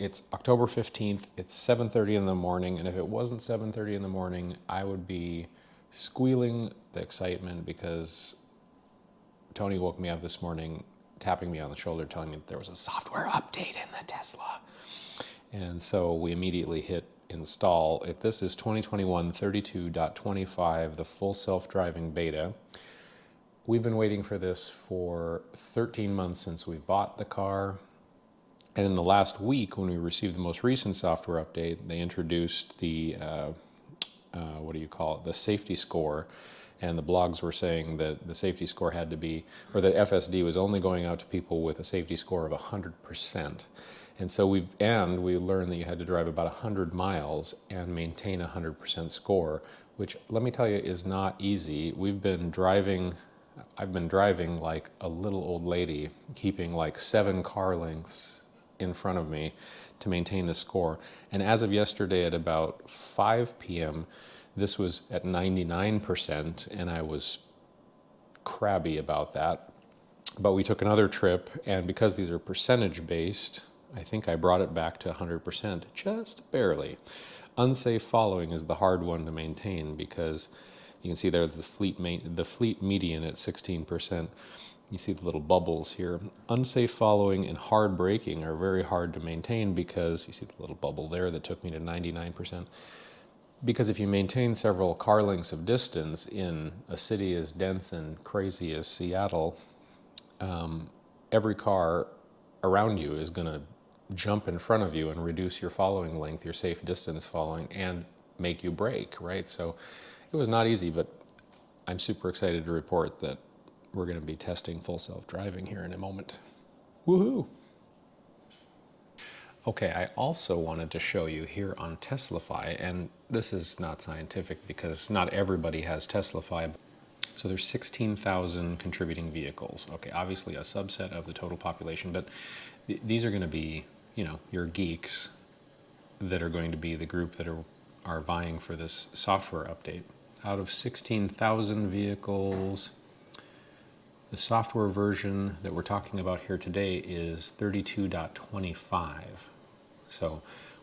It's October 15th, it's 7:30 in the morning, and if it wasn't 7:30 in the morning, I would be squealing the excitement because Tony woke me up this morning, tapping me on the shoulder, telling me that there was a software update in the Tesla. And so we immediately hit install. This is 2021 32.25, the full self-driving beta. We've been waiting for this for 13 months since we bought the car. And in the last week, when we received the most recent software update, they introduced the, the safety score. And the blogs were saying that the safety score had to be, or that FSD was only going out to people with a safety score of 100%. And so we learned that you had to drive about 100 miles and maintain a 100% score, which, let me tell you, is not easy. I've been driving like a little old lady, keeping like 7 car lengths in front of me to maintain the score. And as of yesterday at about 5 p.m., this was at 99%, and I was crabby about that. But we took another trip, and because these are percentage-based, I think I brought it back to 100%, just barely. Unsafe following is the hard one to maintain because you can see there the fleet median at 16%. You see the little bubbles here. Unsafe following and hard braking are very hard to maintain because you see the little bubble there that took me to 99%. Because if you maintain several car lengths of distance in a city as dense and crazy as Seattle, every car around you is going to jump in front of you and reduce your following length, your safe distance following, and make you brake, right? So it was not easy, but I'm super excited to report that we're going to be testing full self-driving here in a moment. Woohoo! Okay, I also wanted to show you here on Teslafy, and this is not scientific because not everybody has Teslafy. So there's 16,000 contributing vehicles. Okay, obviously a subset of the total population, but these are going to be, your geeks that are going to be the group that are vying for this software update. Out of 16,000 vehicles, the software version that we're talking about here today is 32.25. So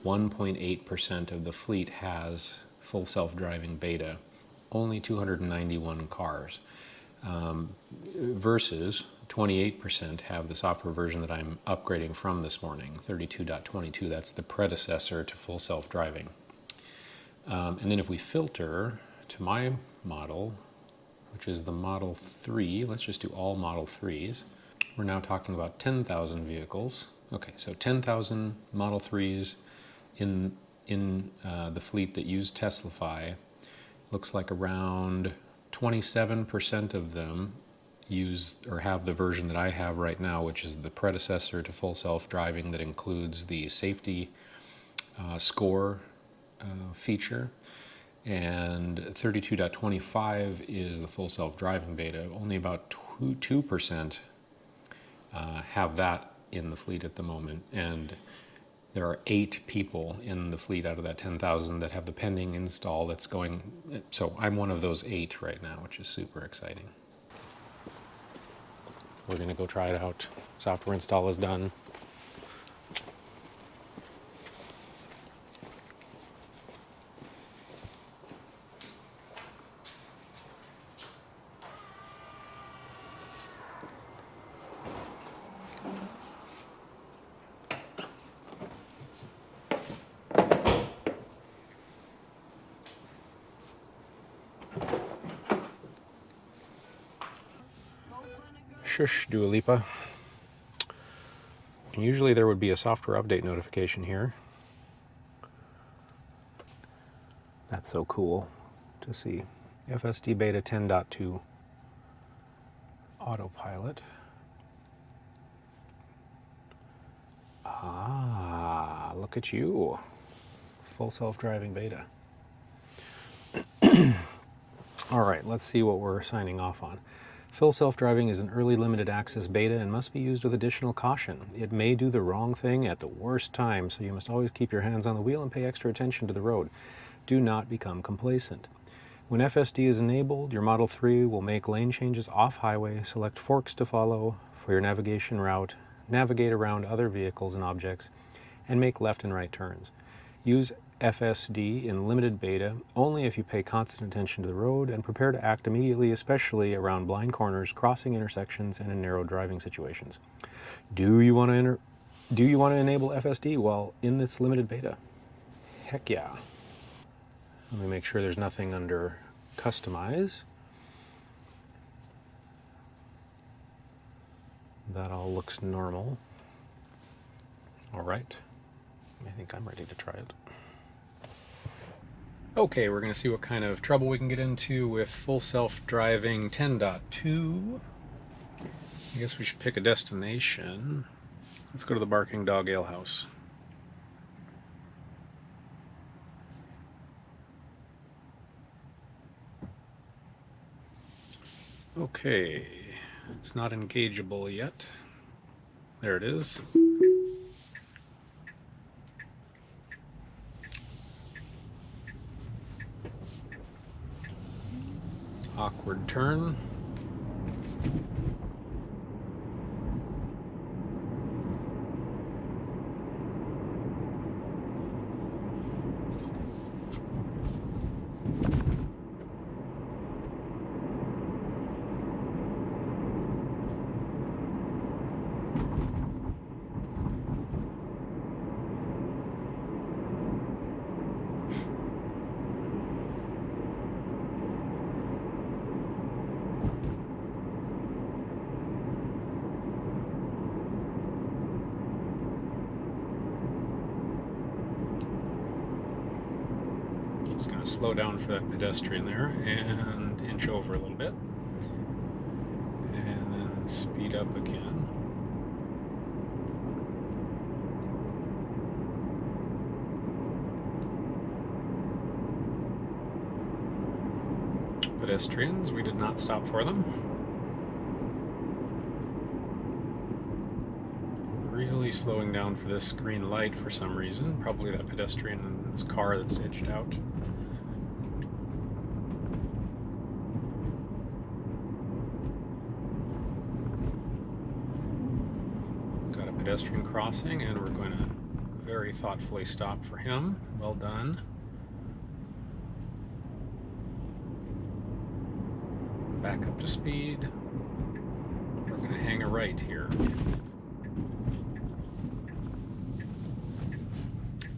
1.8% of the fleet has full self-driving beta, only 291 cars, versus 28% have the software version that I'm upgrading from this morning, 32.22. That's the predecessor to full self-driving. And then if we filter to my model, which is the Model 3, let's just do all Model 3s. We're now talking about 10,000 vehicles. Okay, so 10,000 Model 3s in the fleet that use Teslafy. Looks like around 27% of them use or have the version that I have right now, which is the predecessor to full self-driving that includes the safety score feature. And 32.25 is the full self-driving beta. Only about 2% have that in the fleet at the moment. And there are 8 people in the fleet out of that 10,000 that have the pending install that's going. So I'm one of those 8 right now, which is super exciting. We're going to go try it out. Software install is done. Shush, Dua Lipa. Usually there would be a software update notification here. That's so cool to see. FSD beta 10.2 autopilot. Ah, look at you. Full self-driving beta. All right, let's see what we're signing off on. Full self-driving is an early limited access beta and must be used with additional caution. It may do the wrong thing at the worst time, so you must always keep your hands on the wheel and pay extra attention to the road. Do not become complacent. When FSD is enabled, your Model 3 will make lane changes off-highway, select forks to follow for your navigation route, navigate around other vehicles and objects, and make left and right turns. Use FSD in limited beta only if you pay constant attention to the road and prepare to act immediately, especially around blind corners, crossing intersections, and in narrow driving situations. Do you want to enable FSD while in this limited beta? Heck yeah. Let me make sure there's nothing under customize. That all looks normal. All right. I think I'm ready to try it. Okay, we're going to see what kind of trouble we can get into with full self-driving 10.2. I guess we should pick a destination. Let's go to the Barking Dog Ale House. Okay, it's not engageable yet. There it is. Awkward turn. Just going to slow down for that pedestrian there and inch over a little bit. And then speed up again. Pedestrians, we did not stop for them. Really slowing down for this green light for some reason. Probably that pedestrian in this car that's edged out. Got a pedestrian crossing, and we're going to very thoughtfully stop for him. Well done. Back up to speed. We're going to hang a right here.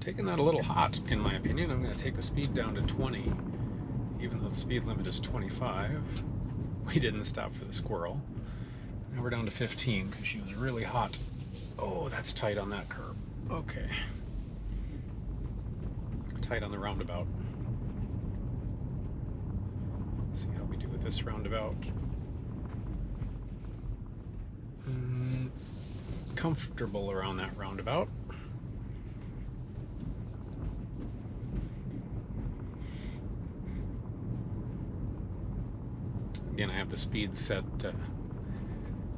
Taking that a little hot, in my opinion. I'm going to take the speed down to 20, even though the speed limit is 25. We didn't stop for the squirrel. Now we're down to 15 because she was really hot. Oh, that's tight on that curb. Okay. Tight on the roundabout. Let's see how we do with this roundabout. Comfortable around that roundabout. Again, I have the speed set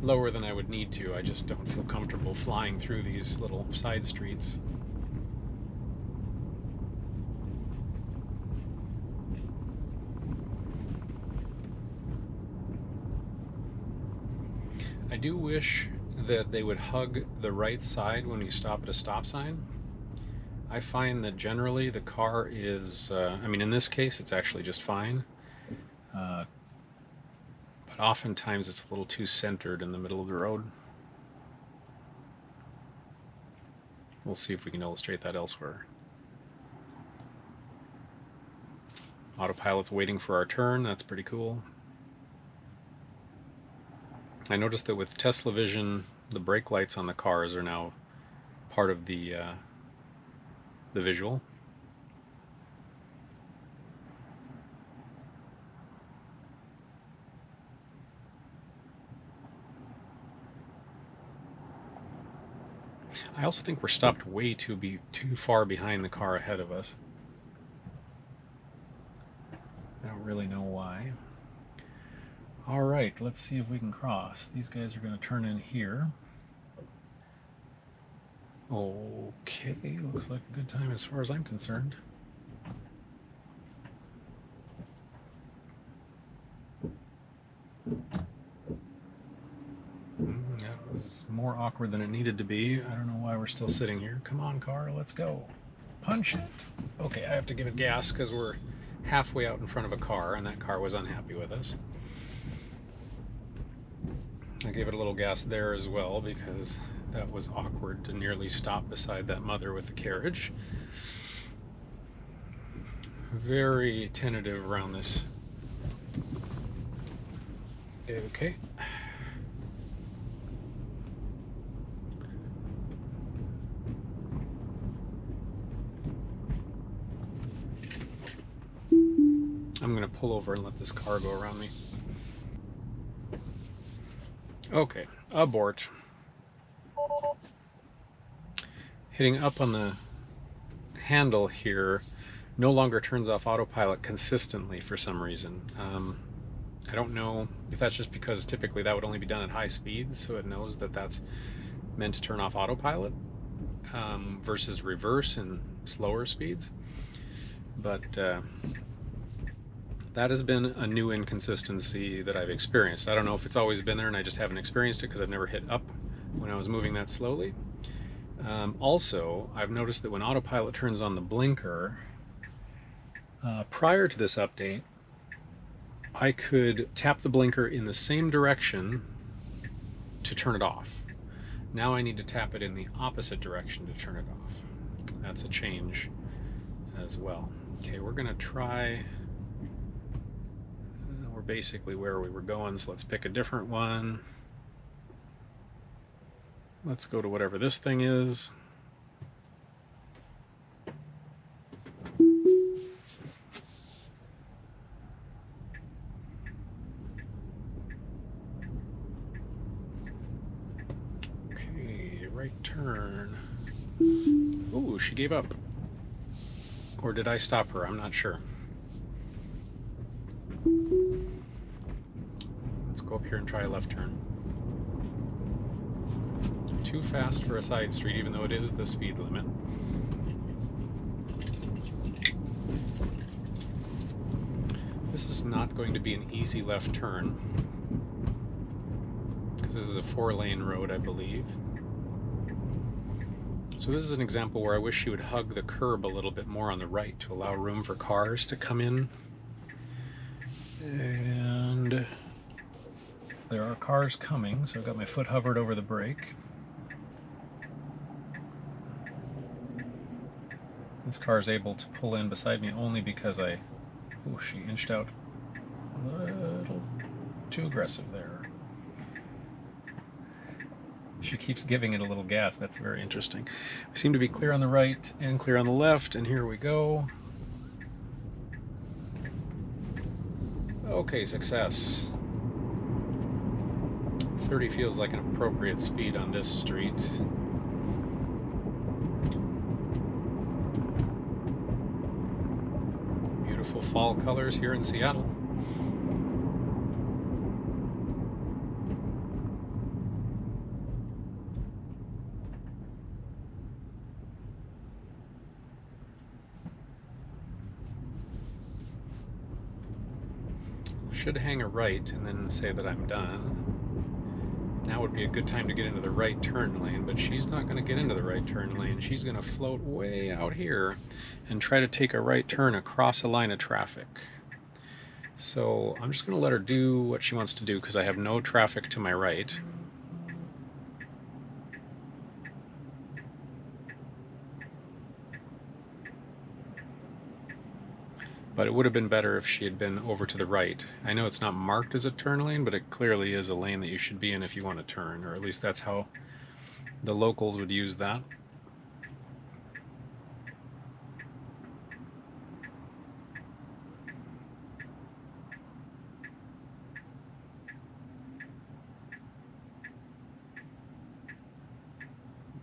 lower than I would need to. I just don't feel comfortable flying through these little side streets. I do wish that they would hug the right side when you stop at a stop sign. I find that generally the car is, I mean, in this case it's actually just fine. But oftentimes it's a little too centered in the middle of the road. We'll see if we can illustrate that elsewhere. Autopilot's waiting for our turn. That's pretty cool. I noticed that with Tesla Vision, the brake lights on the cars are now part of the visual. I also think we're stopped way too far behind the car ahead of us. I don't really know why. All right, let's see if we can cross. These guys are going to turn in here. Okay, looks like a good time as far as I'm concerned. That was more awkward than it needed to be. I don't know why we're still sitting here. Come on, car, let's go. Punch it. Okay, I have to give it gas because we're halfway out in front of a car, and that car was unhappy with us. I gave it a little gas there as well because that was awkward to nearly stop beside that mother with the carriage. Very tentative around this. Okay. I'm going to pull over and let this car go around me. Okay, abort. Hitting up on the handle here no longer turns off autopilot consistently for some reason. I don't know if that's just because typically that would only be done at high speeds, so it knows that that's meant to turn off autopilot versus reverse and slower speeds. But that has been a new inconsistency that I've experienced. I don't know if it's always been there and I just haven't experienced it because I've never hit up when I was moving that slowly. Also, I've noticed that when autopilot turns on the blinker, prior to this update, I could tap the blinker in the same direction to turn it off. Now I need to tap it in the opposite direction to turn it off. That's a change as well. Okay, we're gonna try, we're basically where we were going, so let's pick a different one. Let's go to whatever this thing is. Okay, right turn. Ooh, she gave up. Or did I stop her? I'm not sure. Let's go up here and try a left turn. Too fast for a side street, even though it is the speed limit. This is not going to be an easy left turn, because this is a 4-lane road, I believe. So this is an example where I wish she would hug the curb a little bit more on the right to allow room for cars to come in. And there are cars coming, so I've got my foot hovered over the brake. This car is able to pull in beside me only because she inched out a little too aggressive there. She keeps giving it a little gas. That's very interesting. We seem to be clear on the right and clear on the left, and here we go. Okay, success. 30 feels like an appropriate speed on this street. Beautiful fall colors here in Seattle. Should hang a right and then say that I'm done. Now would be a good time to get into the right turn lane, but she's not going to get into the right turn lane. She's going to float way out here and try to take a right turn across a line of traffic. So I'm just going to let her do what she wants to do because I have no traffic to my right. But it would have been better if she had been over to the right. I know it's not marked as a turn lane, but it clearly is a lane that you should be in if you want to turn, or at least that's how the locals would use that.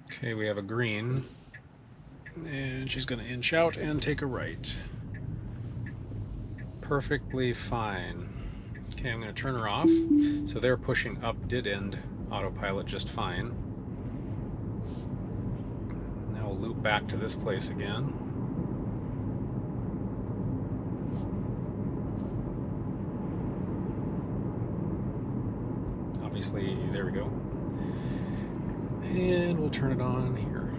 Okay, we have a green, and she's going to inch out and take a right. Perfectly fine. Okay, I'm going to turn her off. So there, pushing up did end autopilot just fine. Now we'll loop back to this place again. Obviously, there we go. And we'll turn it on here.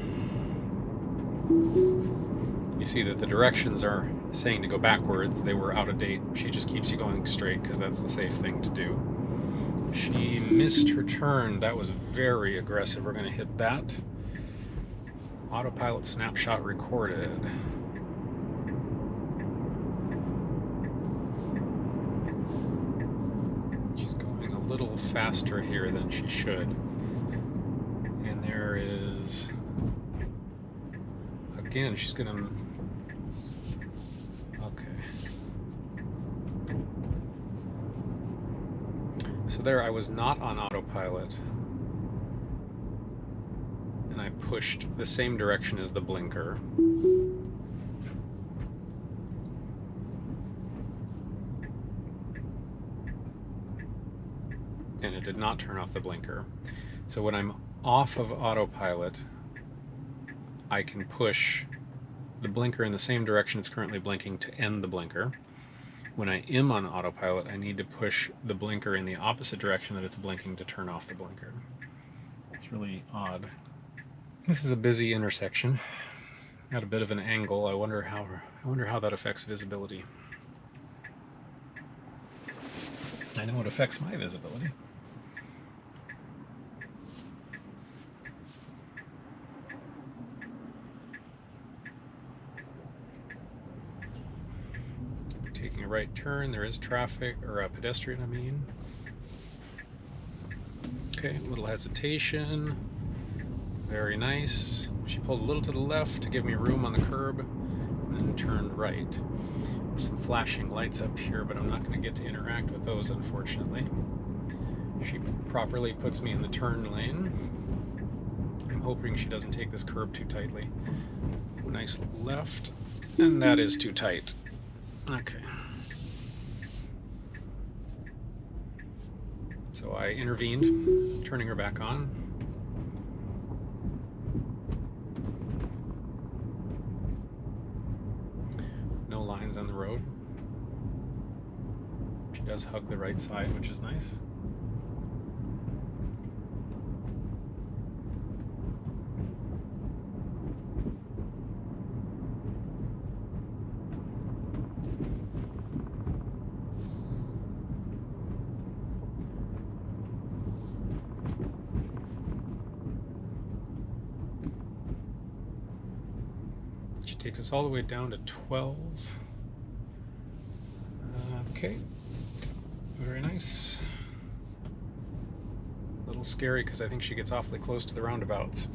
You see that the directions are saying to go backwards. They were out of date. She just keeps you going straight because that's the safe thing to do. She missed her turn. That was very aggressive. We're going to hit that. Autopilot snapshot recorded. She's going a little faster here than she should. And there is... Again, she's going to... Okay. So there, I was not on autopilot. And I pushed the same direction as the blinker. And it did not turn off the blinker. So when I'm off of autopilot, I can push the blinker in the same direction it's currently blinking to end the blinker. When I am on autopilot, I need to push the blinker in the opposite direction that it's blinking to turn off the blinker. It's really odd. This is a busy intersection. At a bit of an angle. I wonder how that affects visibility. I know it affects my visibility. Taking a right turn, there is traffic, or a pedestrian, I mean. Okay, a little hesitation. Very nice. She pulled a little to the left to give me room on the curb, and then turned right. There's some flashing lights up here, but I'm not going to get to interact with those, unfortunately. She properly puts me in the turn lane. I'm hoping she doesn't take this curb too tightly. Nice left, and that is too tight. Okay. So I intervened, turning her back on. No lines on the road. She does hug the right side, which is nice. Takes us all the way down to 12. Okay, very nice. A little scary because I think she gets awfully close to the roundabouts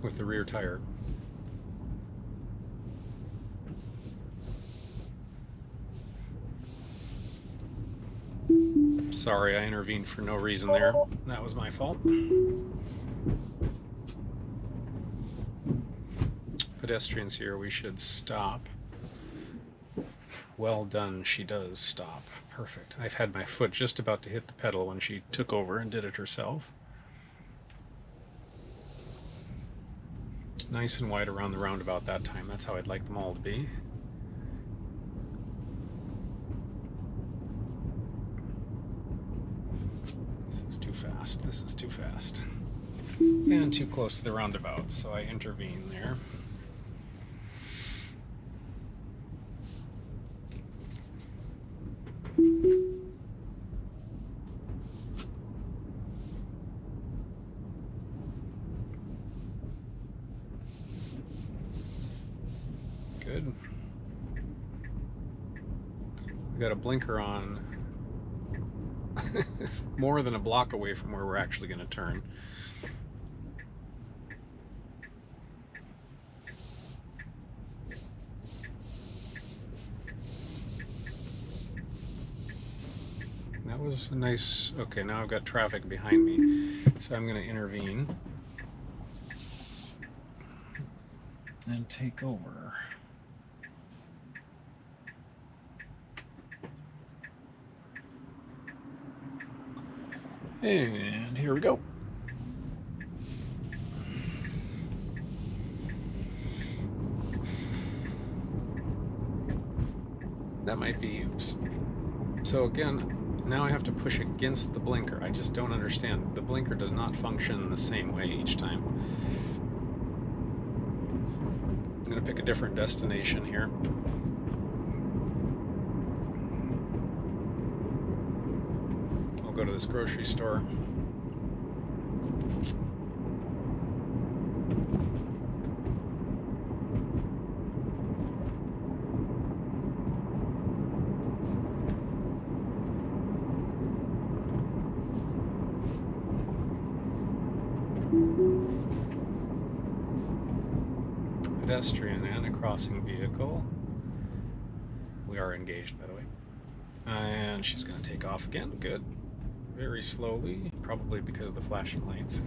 with the rear tire. Sorry, I intervened for no reason there. That was my fault. Pedestrians here, we should stop. Well done, she does stop. Perfect. I've had my foot just about to hit the pedal when she took over and did it herself. Nice and wide around the roundabout that time. That's how I'd like them all to be. This is too fast. This is too fast. And too close to the roundabout, so I intervene there. Good. We got a blinker on more than a block away from where we're actually going to turn. That was a nice... Okay, now I've got traffic behind me, so I'm going to intervene and take over. And here we go. That might be... Oops. So again, Now I have to push against the blinker. I just don't understand. The blinker does not function the same way each time. I'm going to pick a different destination here. I'll go to this grocery store. Pedestrian and a crossing vehicle. We are engaged, by the way. And she's going to take off again. Good. Very slowly, probably because of the flashing lights.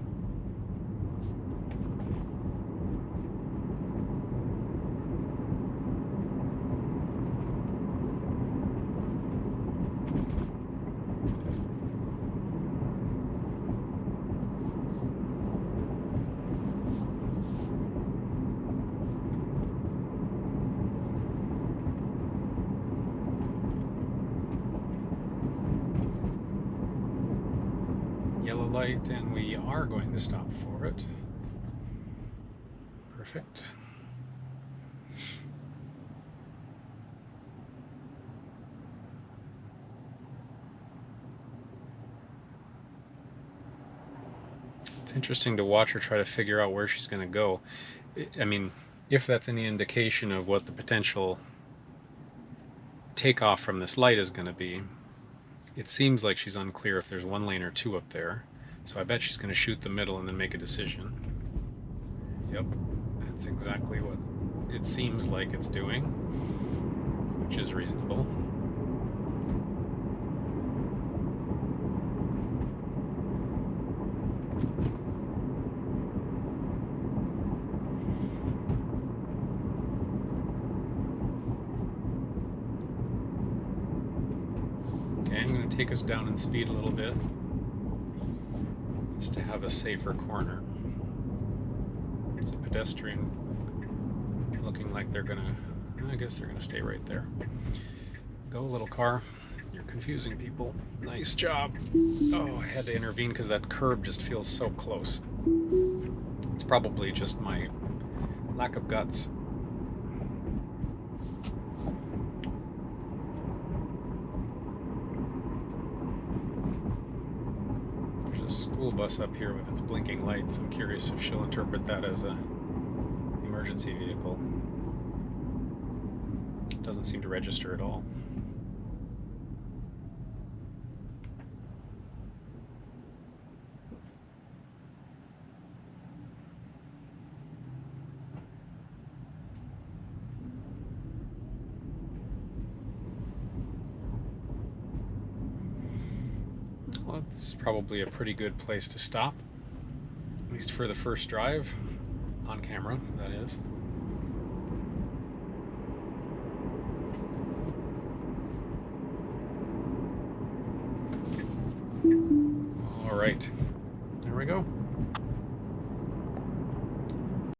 Yellow light, and we are going to stop for it. Perfect. It's interesting to watch her try to figure out where she's going to go. I mean, if that's any indication of what the potential takeoff from this light is going to be, it seems like she's unclear if there's one lane or two up there. So I bet she's going to shoot the middle and then make a decision. Yep, that's exactly what it seems like it's doing, which is reasonable. Okay, I'm going to take us down in speed a little bit, just to have a safer corner. It's a pedestrian looking like they're gonna, I guess they're gonna stay right there. Go, little car. You're confusing people. Nice job. Oh, I had to intervene because that curb just feels so close. It's probably just my lack of guts. School bus up here with its blinking lights. I'm curious if she'll interpret that as a emergency vehicle. It doesn't seem to register at all. Well, it's probably a pretty good place to stop, at least for the first drive, on camera, that is. All right, there we go.